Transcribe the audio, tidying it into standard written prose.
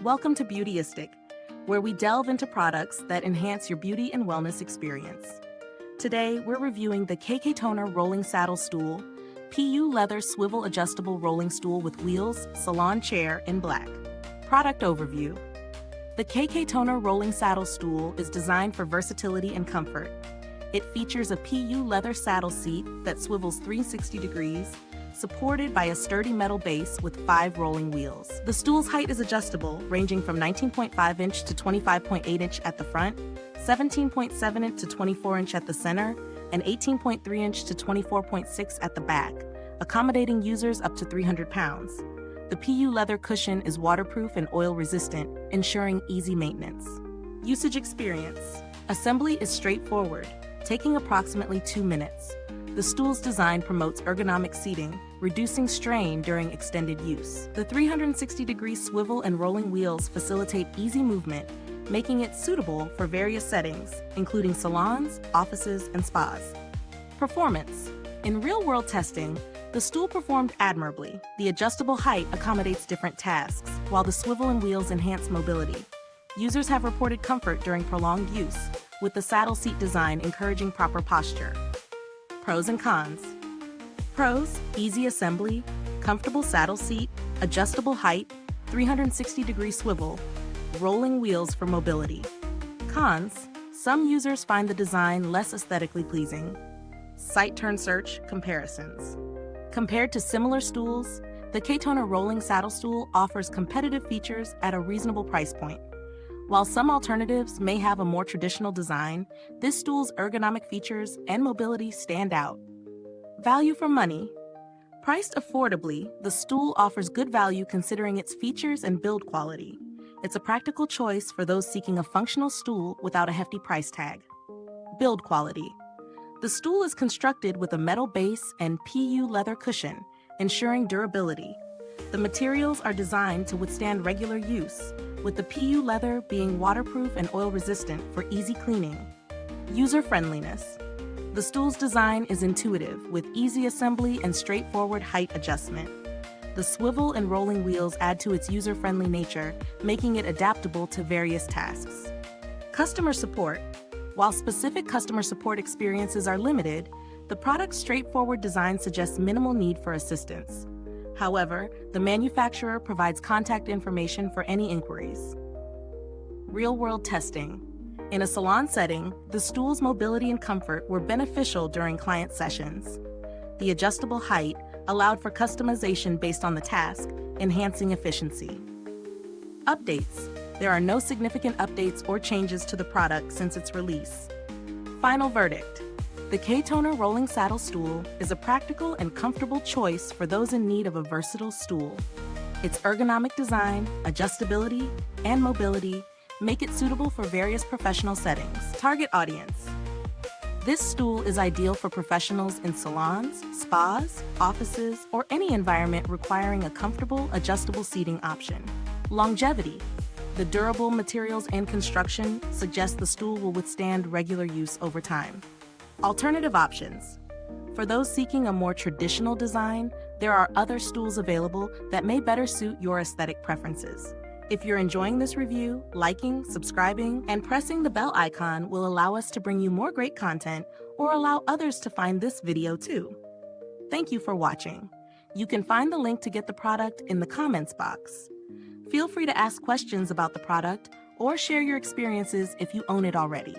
Welcome to Beautyistic, where we delve into products that enhance your beauty and wellness experience. Today, we're reviewing the KKTONER Rolling Saddle Stool, PU Leather Swivel Adjustable Rolling Stool with Wheels Salon Chair in black. Product overview. The KKTONER Rolling Saddle Stool is designed for versatility and comfort. It features a PU leather saddle seat that swivels 360 degrees, supported by a sturdy metal base with 5 rolling wheels. The stool's height is adjustable, ranging from 19.5 inch to 25.8 inch at the front, 17.7 inch to 24 inch at the center, and 18.3 inch to 24.6 at the back, accommodating users up to 300 pounds. The PU leather cushion is waterproof and oil-resistant, ensuring easy maintenance. Usage experience. Assembly is straightforward, taking approximately 2 minutes. The stool's design promotes ergonomic seating, reducing strain during extended use. The 360-degree swivel and rolling wheels facilitate easy movement, making it suitable for various settings, including salons, offices, and spas. Performance. In real-world testing, the stool performed admirably. The adjustable height accommodates different tasks, while the swivel and wheels enhance mobility. Users have reported comfort during prolonged use, with the saddle seat design encouraging proper posture. Pros and cons. Pros: easy assembly, comfortable saddle seat, adjustable height, 360-degree swivel, rolling wheels for mobility. Cons: some users find the design less aesthetically pleasing. Site turn search comparisons. Compared to similar stools, the KKTONER Rolling Saddle Stool offers competitive features at a reasonable price point. While some alternatives may have a more traditional design, this stool's ergonomic features and mobility stand out. Value for money. Priced affordably, the stool offers good value considering its features and build quality. It's a practical choice for those seeking a functional stool without a hefty price tag. Build quality. The stool is constructed with a metal base and PU leather cushion, ensuring durability. The materials are designed to withstand regular use, with the PU leather being waterproof and oil-resistant for easy cleaning. User-friendliness. The stool's design is intuitive, with easy assembly and straightforward height adjustment. The swivel and rolling wheels add to its user-friendly nature, making it adaptable to various tasks. Customer support. While specific customer support experiences are limited, the product's straightforward design suggests minimal need for assistance. However, the manufacturer provides contact information for any inquiries. Real-world testing. In a salon setting, the stool's mobility and comfort were beneficial during client sessions. The adjustable height allowed for customization based on the task, enhancing efficiency. Updates. There are no significant updates or changes to the product since its release. Final verdict. The KKTONER Rolling Saddle Stool is a practical and comfortable choice for those in need of a versatile stool. Its ergonomic design, adjustability, and mobility make it suitable for various professional settings. Target audience. This stool is ideal for professionals in salons, spas, offices, or any environment requiring a comfortable, adjustable seating option. Longevity. The durable materials and construction suggest the stool will withstand regular use over time. Alternative options. For those seeking a more traditional design, there are other stools available that may better suit your aesthetic preferences. If you're enjoying this review, liking, subscribing, and pressing the bell icon will allow us to bring you more great content or allow others to find this video too. Thank you for watching. You can find the link to get the product in the comments box. Feel free to ask questions about the product or share your experiences if you own it already.